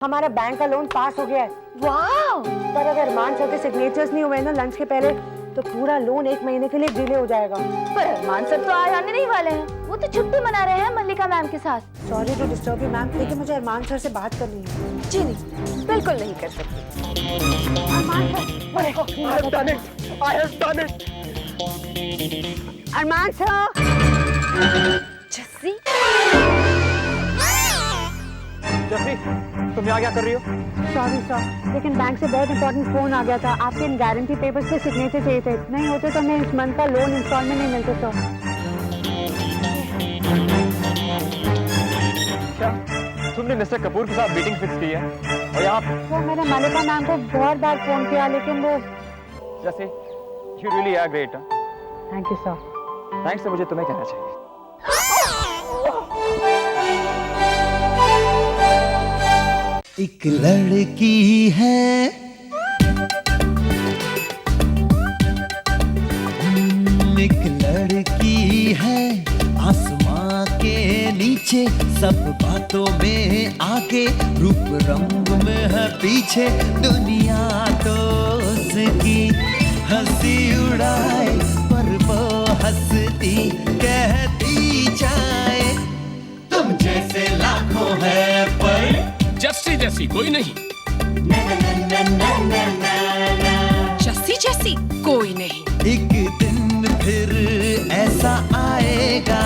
हमारा बैंक का loan pass हो गया है। वाह! पर अगर अरमान सर के सिग्नेचर्स नहीं हुए ना लंच के पहले तो पूरा लोन 1 महीने के लिए डिले हो जाएगा। पर अरमान सर तो आज आने नहीं वाले हैं, वो तो छुट्टी मना रहे हैं मल्लिका मैम के साथ। Sorry to disturb you ma'am, लेकिन मुझे अरमान सर से बात करनी है। जी नहीं, बिल्कुल नहीं कर सकती। अरमान सर। जस्सी, जस्सी, तुम यहाँ क्या कर रही हो? सॉरी सर, लेकिन बैंक से बहुत इंपॉर्टेंट फोन आ गया था। आपके इन गारंटी पेपर्स पे सिग्नेचर चाहिए थे, नहीं होते तो हमें इस मंथ का लोन इंस्टॉलमेंट नहीं मिलते सर। क्या तुमने मिस्टर कपूर के साथ मीटिंग फिक्स की है? और यहाँ सर मैंने मल्लिका मैम को बहुत बार फोन किया लेकिन वो। Jassi, you really are great, huh? Thank you sir. Thanks तो मुझे तुम्हें कहना चाहिए। एक लड़की है एक लड़की है आसमां के नीचे, सब बातों में आगे, रूप रंग में है पीछे, दुनिया तो उसकी हंसी उड़ाए, पर वो हंसती कहती जाए, तुम जैसे लाखों है पर जस्सी जैसी कोई नहीं। जस्सी जैसी कोई नहीं। एक दिन फिर ऐसा आएगा,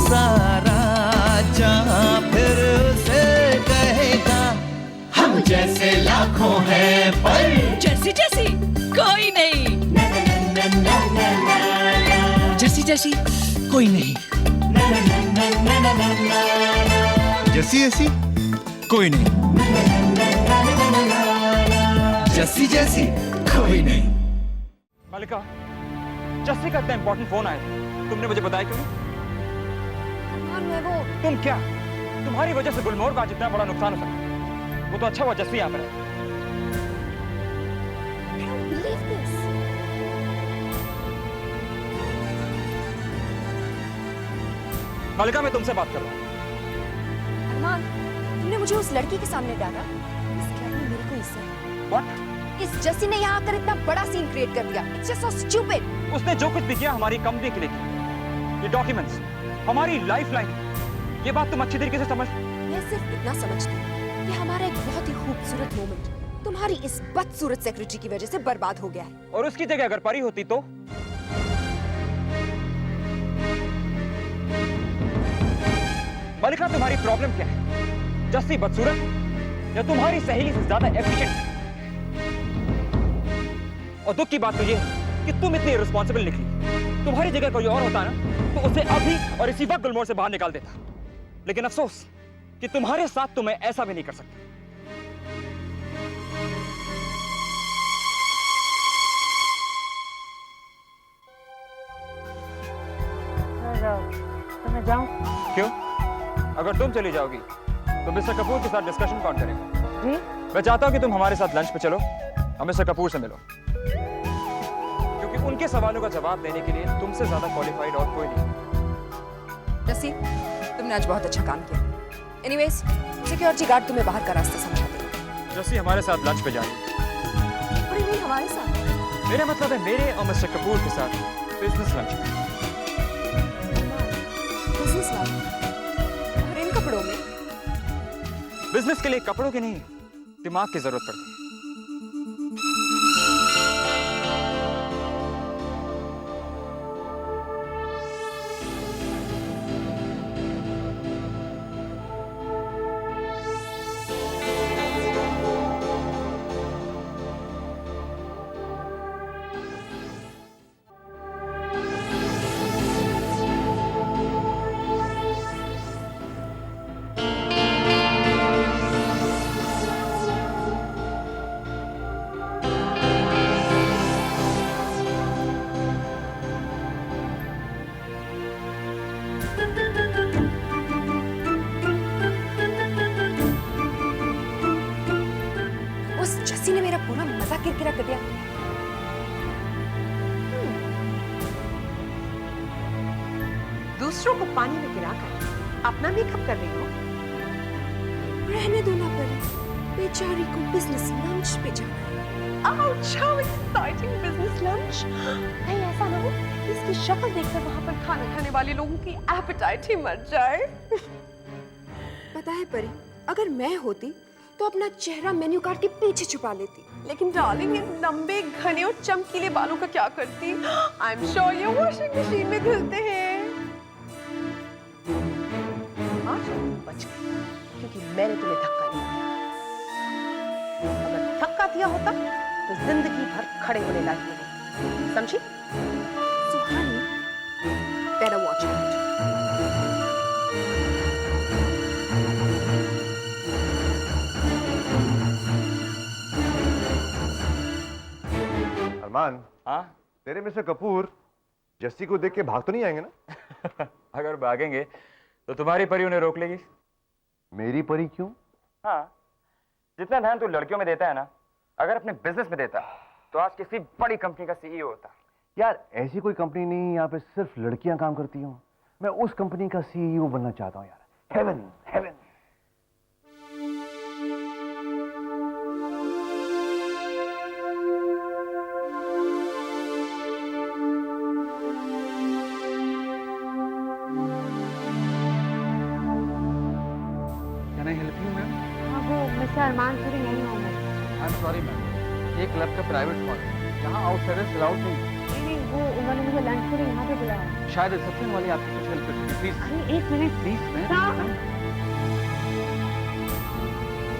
सारा जहां फिर उसे कहेगा, हम जैसे लाखों हैं पर जस्सी जैसी कोई नहीं। जस्सी जैसी कोई नहीं। जैसी जैसी कोई नहीं। जैसी जैसी कोई नहीं। मल्लिका, जस्सी का इतना इंपॉर्टेंट फोन आया था, तुमने मुझे बताया क्यों नहीं? तुम क्या, तुम्हारी वजह से गुलमोहर का जितना बड़ा नुकसान हो सकता, वो तो अच्छा हुआ जस्सी यहाँ पर है। मल्लिका, मैं तुमसे बात कर रहा हूँ। अरमान, तुमने मुझे उस लड़की के सामने डाला। इस क्लब में मेरी कोई इज्जत है। What? इस जस्सी ने यहाँ आकर इतना बड़ा सीन क्रिएट कर दिया। It's just so stupid. उसने जो कुछ भी किया हमारी कंपनी के लिए किया। ये डॉक्यूमेंट्स, हमारी लाइफलाइन, ये बात तुम अच्छी तरीके से समझ। मैं सिर्फ इतना समझती हूँ कि हमारा एक बहुत ही खूबसूरत मोमेंट तुम्हारी इस बदसूरत सेक्रेटरी की वजह से बर्बाद हो गया है। और उसकी जगह अगर परी होती तो? मल्लिका, तुम्हारी प्रॉब्लम क्या है? जस्सी बदसूरत या तुम्हारी सहेली से ज्यादा एफिशिएंट? और दुख की बात तो ये है कि तुम इतनी रिस्पॉन्सिबल निकली। तुम्हारी जगह कोई और होता ना तो उसे अभी और इसी वक्त गुलमोहर से बाहर निकाल देता। लेकिन अफसोस कि तुम्हारे साथ तो मैं ऐसा भी नहीं कर सकता। तो मैं जाऊँ? क्यों? अगर तुम चली जाओगी तो मिस्टर कपूर के साथ डिस्कशन कौन करेगा? जी? मैं चाहता हूं कि तुम हमारे साथ लंच पे चलो और मिस्टर कपूर से मिलो, क्योंकि उनके सवालों का जवाब देने के लिए तुमसे ज्यादा क्वालिफाइड और कोई नहीं। जस्सी, तुमने आज बहुत अच्छा काम किया। एनीवेज, सिक्योरिटी गार्ड तुम्हें बाहर का रास्ता समझा देगा। जस्सी हमारे साथ लंच पे जाएगी। हमारे साथ? मेरा मतलब है मेरे और मिस्टर कपूर के साथ बिजनेस लंच पे। बिजनेस वाला? और इन कपड़ों में? बिजनेस के लिए कपड़ों की नहीं, दिमाग की जरूरत पड़ती है। जस्सी ने मेरा पूरा मजा किरकिरा कर दिया। दूसरों को पानी में गिराकर अपना मेकअप कर रही हो। रहने दो ना परी, बेचारी को बिजनेस लंच पे जाना है। Ouch, how exciting business lunch! कहीं ऐसा ना हो कि इसकी शक्ल देखकर वहाँ पर खाना खाने वाले लोगों की एपेटाइट ही मर जाए। पता है परी, अगर मैं होती तो अपना चेहरा मेन्यू कार्ड के पीछे छुपा लेती। लेकिन डार्लिंग, इन लंबे घने और चमकीले बालों का क्या करती? I'm sure ये वॉशिंग मशीन में धुलते हैं। आज तुम बच गई, क्योंकि मैंने तुम्हें धक्का नहीं दिया। अगर धक्का दिया होता तो जिंदगी भर खड़े होने लायक नहीं, समझी? So honey, better watch out. अरमान, हाँ? तेरे मिस्टर कपूर जस्सी को देख के भाग तो नहीं आएंगे ना? अगर भागेंगे तो तुम्हारी परी उन्हें रोक लेगी। मेरी परी क्यों? हाँ, जितना ध्यान तू लड़कियों में देता है ना, अगर अपने बिजनेस में देता तो आज किसी बड़ी कंपनी का सीईओ होता। यार ऐसी कोई कंपनी नहीं यहाँ पे सिर्फ लड़कियां काम करती हूँ। मैं उस कंपनी का सीईओ बनना चाहता हूँ यार। Heaven heaven. Can I help you, ma'am? हाँ वो मिस्टर अरमान सूरी नहीं होंगे। I'm sorry, ma'am. ये क्लब का प्राइवेट हॉल है, यहाँ आउटसाइडर्स अलाउड नहीं। नहीं वो उन्होंने मुझे लंच के लिए यहाँ पे बुलाया। शायद रिसेप्शन वाली आपकी कुछ हेल्प कर सकती है, प्लीज। अरे एक minute please ma'am.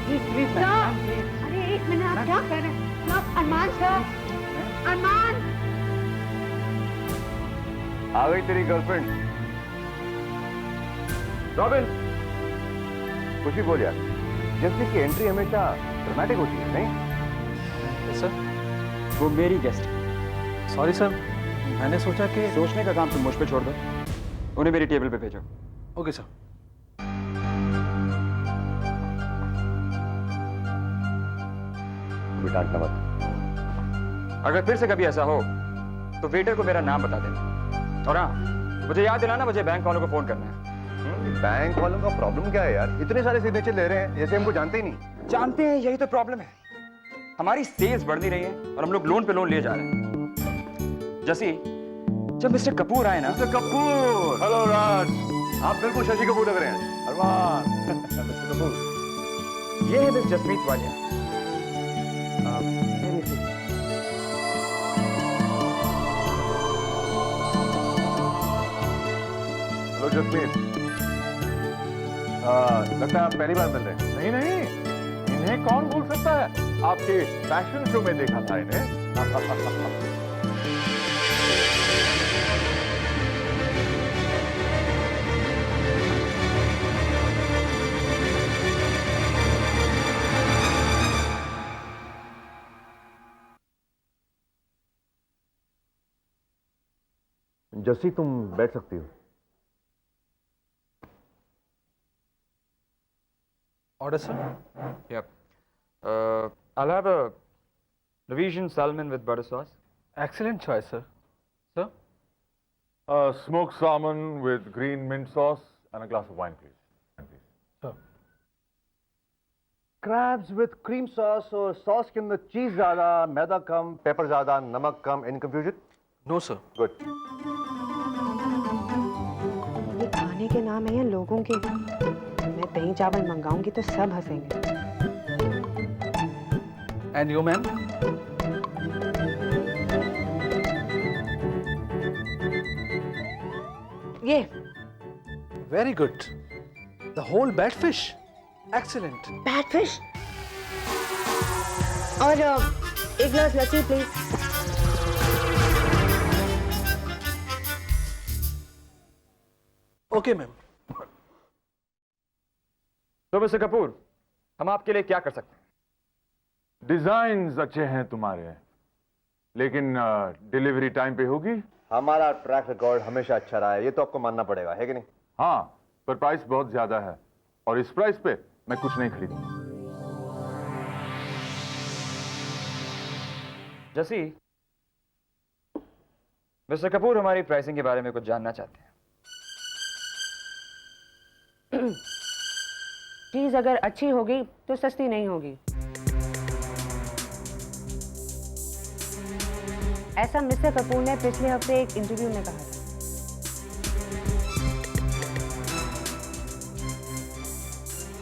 Please please sir, ma'am, please. अरे एक मिनट आप क्या कर रहे हैं? सर, अरमान सर, अरमान। आ गई तेरी गर्लफ्रेंड रॉबिन। कुछ भी बोल यार, जस्सी की एंट्री हमेशा ड्रामेटिक होती है नहीं? सर, वो मेरी गेस्ट। सॉरी सर, मैंने सोचा कि सोचने का काम तुम मुझ पे छोड़ दो, उन्हें मेरी टेबल पे भेजो। Okay sir. कोई डांटना मत। अगर फिर से कभी ऐसा हो तो वेटर को मेरा नाम बता देना, और हाँ, मुझे याद दिलाना मुझे बैंक वालों को फोन करना है। बैंक वालों का प्रॉब्लम क्या है यार? इतने सारे सिग्नेचर ले रहे हैं जैसे हमको जानते ही नहीं। जानते हैं, यही तो प्रॉब्लम है। हमारी सेल्स बढ़ नहीं रही है और हम लोग लोन पे लोन लिए जा रहे हैं। जैसे जब मिस्टर कपूर आए ना। मिस्टर कपूर, हेलो राज। आप बिल्कुल शशि कपूर लग रहे हैं। अरमान। मिस्टर कपूर, ये है मिस जसमीत वालिया। हेलो जसमीत। लगता है आप पहली बार मिल रहे हैं। नहीं नहीं, इन्हें कौन भूल सकता है? आपके फैशन शो में देखा था इन्हें। जस्सी तुम बैठ सकती हो। Order sir. Yep. I'll have a Norwegian salmon with butter sauce. Excellent choice sir. Sir, Smoked salmon with green mint sauce and a glass of wine, please. Sir. Crabs with cream sauce और sauce के अंदर cheese ज्यादा, मैदा कम, pepper ज्यादा, नमक कम। Any confusion? No sir. Good. ये खाने के नाम है या लोगों के? मैं दही चावल मंगाऊंगी तो सब हंसेंगे। And you ma'am? Yeah very good. The whole bat fish. Excellent. Bat fish और एक गिलास लस्सी प्लीज। Okay ma'am. तो मिस्टर कपूर, हम आपके लिए क्या कर सकते हैं? डिजाइन्स अच्छे हैं तुम्हारे, लेकिन डिलीवरी टाइम पे होगी। हमारा ट्रैक रिकॉर्ड हमेशा अच्छा रहा है, ये तो आपको मानना पड़ेगा, है कि नहीं? हाँ, पर प्राइस बहुत ज्यादा है और इस प्राइस पे मैं कुछ नहीं खरीदूंगा। जसी, मिस्टर कपूर हमारी प्राइसिंग के बारे में कुछ जानना चाहते हैं। चीज़ अगर अच्छी होगी तो सस्ती नहीं होगी। ऐसा मिस्टर कपूर ने पिछले हफ्ते एक इंटरव्यू में कहा था।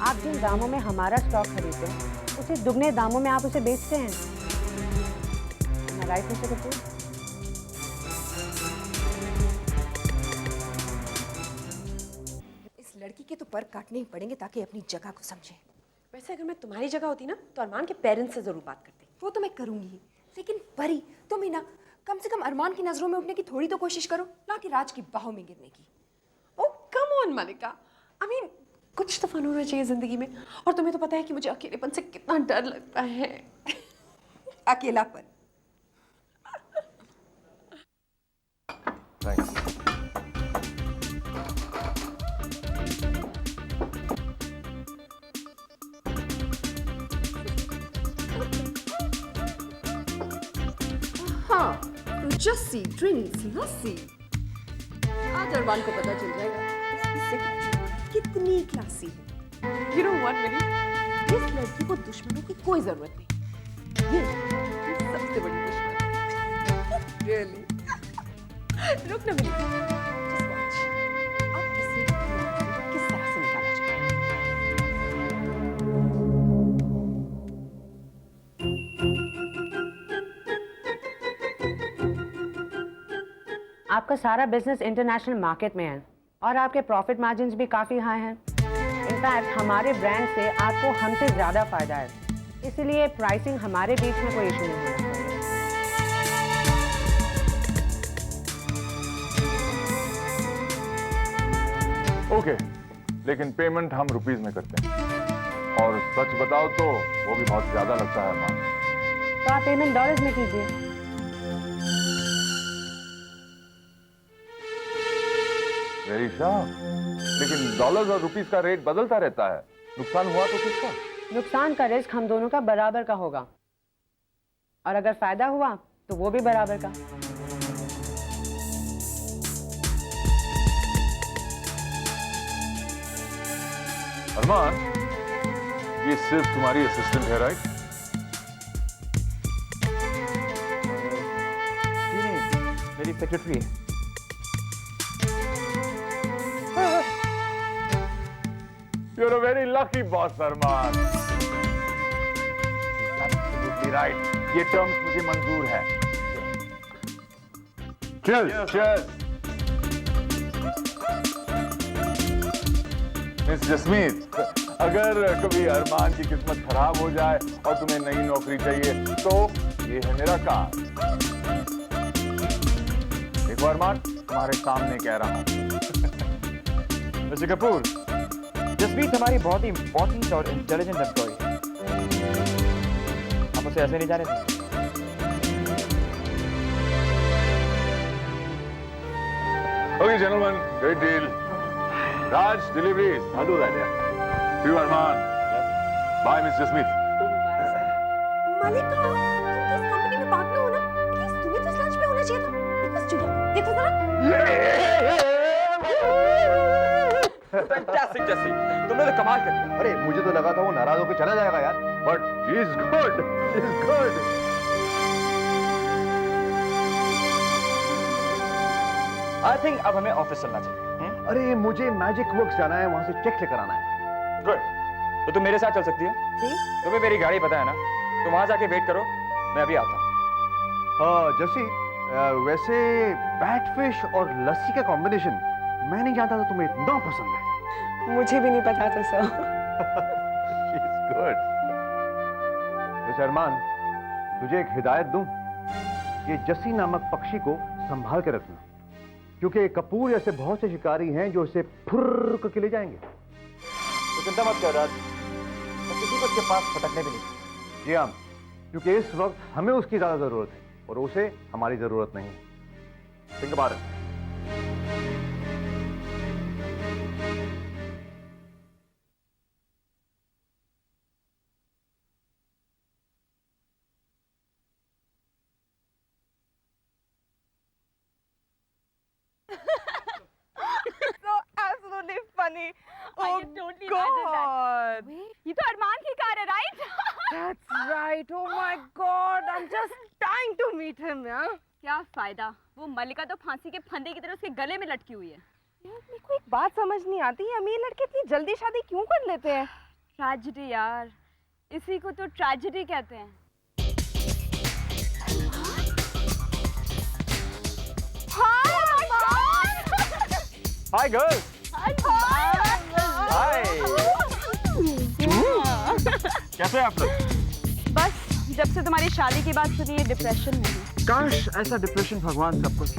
आप जिन दामों में हमारा स्टॉक खरीदते हैं उसे दुगने दामों में आप उसे बेचते हैं। Right mister Kapoor? इस लड़की के तो पर काटने ही पड़ेंगे ताकि अपनी जगह को समझे। वैसे अगर मैं तुम्हारी जगह होती ना तो अरमान के पेरेंट्स से जरूर बात करती। वो तो मैं करूंगी ही, लेकिन परी तुम ही ना कम से कम अरमान की नजरों में उठने की थोड़ी तो कोशिश करो, ना कि राज की बाहों में गिरने की। ओ come on Malika, I mean कुछ तो फन होना चाहिए जिंदगी में। और तुम्हें तो पता है कि मुझे अकेलेपन से कितना डर लगता है। अकेलापन। हाँ, तो जस्सी ड्रिंक्स लस्सी। आज अरमान को पता चल जाएगा इसकी सेक्रेटरी कितनी क्लासी है। यू नो व्हाट मिली, इस लड़की को दुश्मनों की कोई जरूरत नहीं। ये सबसे बड़ी दुश्मन है। Really? रुक ना मिली, Just watch. अब इसे किस तरह से निकाला जाए। आपका सारा बिजनेस इंटरनेशनल मार्केट में है और आपके प्रॉफिट मार्जिन्स भी काफ़ी हाई हैं। इनफैक्ट हमारे ब्रांड से आपको हमसे ज़्यादा फायदा है, इसलिए प्राइसिंग हमारे बीच में कोई इशू नहीं होना चाहिए। ओके, लेकिन पेमेंट हम रुपीस में करते हैं। और सच बताओ तो वो भी बहुत ज्यादा लगता है अरमान। तो आप पेमेंट डॉलर्स में कीजिए। Very sharp. लेकिन डॉलर्स और रुपीस का रेट बदलता रहता है, नुकसान हुआ तो किसका? नुकसान का रिस्क हम दोनों का बराबर का होगा, और अगर फायदा हुआ तो वो भी बराबर का। अरमान, ये सिर्फ तुम्हारी असिस्टेंट है, राइट? मेरी सेक्रेटरी है। You're a very lucky boss, Armaan. Absolutely right. ये टर्म्स मुझे मंजूर है। Cheers, cheers. मिस जसमीत, अगर कभी अरमान की किस्मत खराब हो जाए और तुम्हें नई नौकरी चाहिए तो ये है मेरा काम। देखो अरमान, तुम्हारे सामने कह रहा हूं। मिस्टर कपूर, जसमीत हमारी बहुत ही इंपॉर्टेंट और इंटेलिजेंट एम्प्लॉय है। हम उसे ऐसे नहीं जाने देंगे। Okay, gentlemen, great deal. Raj, deliveries. I'll do that, yeah. See you, Arman. Bye, Miss Jasmeet. मालिका, तुम तो इस कंपनी में पार्टनर हो ना? एटलीस्ट तुम्हें तो इस लंच पे होना चाहिए था। देखो स्टूडियो, देखो जरा। फैंटास्टिक जस्सी, तुमने तो कमाल कर दिया। अरे मुझे तो लगा था वो नाराज होकर चला जाएगा यार। But she is good. She is good. I think अब हमें ऑफिस चलना चाहिए। अरे मुझे मैजिक वर्क्स जाना है, वहां से चेक लेकर आना है। गुड, तो तुम मेरे साथ चल सकती हो। तुम्हें मेरी गाड़ी पता है ना, तुम वहां जाके वेट करो, मैं अभी आता हूँ। जसी, वैसे बैटफिश और लस्सी का कॉम्बिनेशन मैं नहीं जानता था तुम्हें इतना पसंद है। मुझे भी नहीं पता था सर। She's good. वैसे अरमान, तुझे एक हिदायत दूं, ये जसी नामक पक्षी को संभाल के रखना, क्योंकि कपूर ऐसे बहुत से शिकारी हैं जो इसे फुर्र करके ले जाएंगे। तो चिंता मत कर राज, मैं किसी को उसके पास फटकने भी नहीं। जी हाँ, क्योंकि इस वक्त हमें उसकी ज्यादा जरूरत है और उसे हमारी जरूरत नहीं। Think about it. So absolutely funny. I Oh can totally imagine that. God. तो अरमान की कार है, right? That's right. Oh my God, I'm just dying to meet him, यार. क्या फायदा, वो मल्लिका तो फांसी के फंदे की तरह उसके गले में लटकी हुई है। यार मेरे को एक बात समझ नहीं आती, अमीर लड़के इतनी जल्दी शादी क्यों कर लेते हैं? ट्रेजेडी यार, इसी को तो ट्रेजेडी कहते हैं। Hi girls. हाय। कैसे हैं आप लोग? बस जब से तुम्हारी शादी की बात सुनी है डिप्रेशन में हूँ। काश ऐसा डिप्रेशन भगवान सबको दे।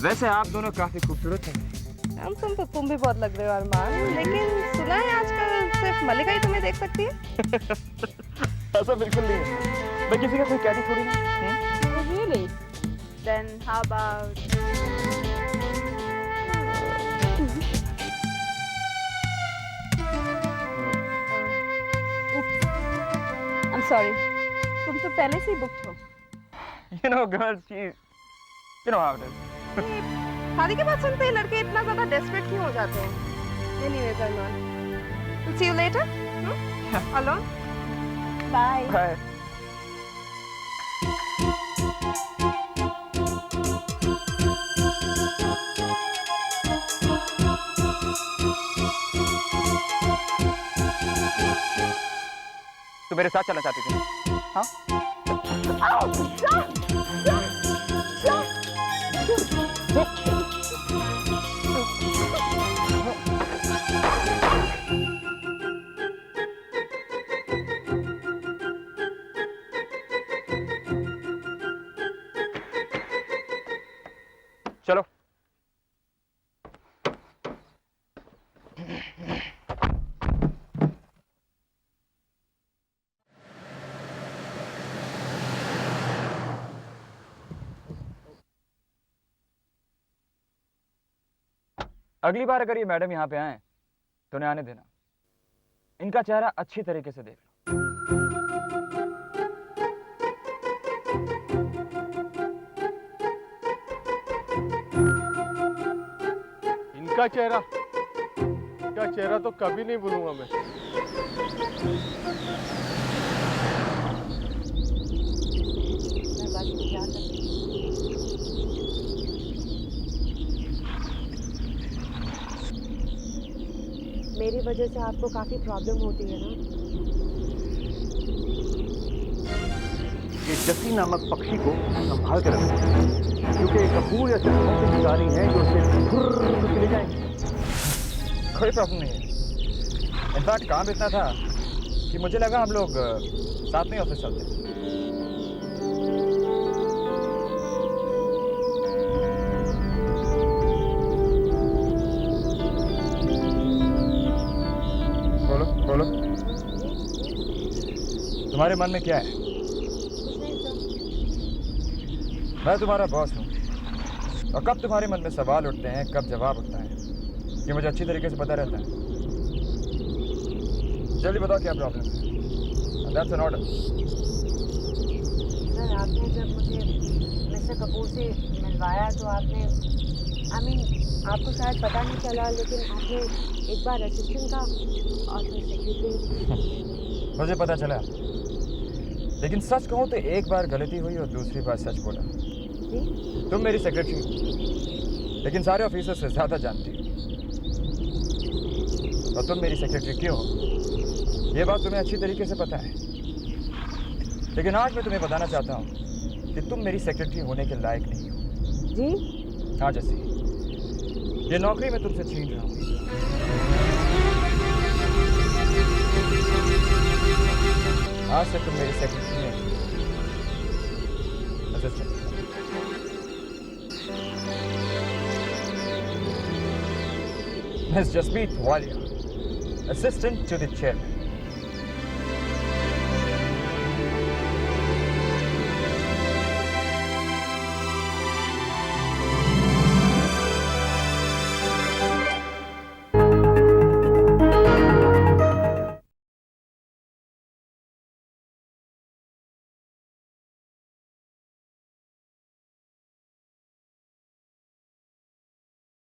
वैसे आप दोनों काफी खूबसूरत हैं। हम तुम भी बहुत लग रहे हो अरमान, लेकिन सुना है आजकल सिर्फ मल्लिका ही तुम्हें देख सकती है। ऐसा बिल्कुल नहीं है, मैं किसी का कोई कैदी थोड़ी ना। Really? Then how about? I'm sorry. तुम तो पहले से ही बुक्ड हो। You know girls, you know how it is. शादी के बाद सुनते ही लड़के इतना ज्यादा डेस्परेट क्यों हो जाते हैं? Anyways, Armaan, we'll see you later. Alone. Bye. Bye. तू मेरे साथ चलना चाहती थी? हाँ? चलो। अगली बार अगर ये मैडम यहाँ पे आए तो उन्हें आने देना। इनका चेहरा अच्छी तरीके से देख लो। इनका चेहरा तो कभी नहीं भूलूंगा मैं। मेरी वजह से आपको काफी प्रॉब्लम होती है ना? ये जस्सी नामक पक्षी को संभाल कर रखना, क्योंकि कपूर या सिस्टम की शिकारी हैं जो उसे फुर्र चले जाएंगे। कोई प्रॉब्लम नहीं है। इनफैक्ट काम इतना था कि मुझे लगा हम लोग साथ में ऑफिस चलते हैं। बोलो, तुम्हारे मन में क्या है? मैं तुम्हारा बॉस हूँ, और कब तुम्हारे मन में सवाल उठते हैं, कब जवाब उठता है, ये मुझे अच्छी तरीके से पता रहता है। जल्दी बताओ क्या प्रॉब्लम है। That's an order. सर, आपने जब मुझे मिस्टर कपूर से मिलवाया तो आपने आपको शायद पता नहीं चला, लेकिन आपने एक बार असिस्टेंट का और फिर सेक्रेटरी। मुझे पता चला, लेकिto सच कहूँ तो एक बार गलती हुई और दूसरी बार सच बोला। तुम मेरी सेक्रेटरी, लेकिन सारे ऑफिसर से ज़्यादा जानती हो, और तुम मेरी सेक्रेटरी क्यों हो ये बात तुम्हें अच्छी तरीके से पता है। लेकिन आज मैं तुम्हें बताना चाहता हूँ कि तुम मेरी सेक्रेटरी होने के लायक नहीं हो। जी? हाँ जैसी, ये नौकरी मैं तुमसे छीन रहा हूँ। आज से तुम मेरी सेक्रेटरी नहीं, assistant. Miss Jasmeet Walia, assistant to the chairman.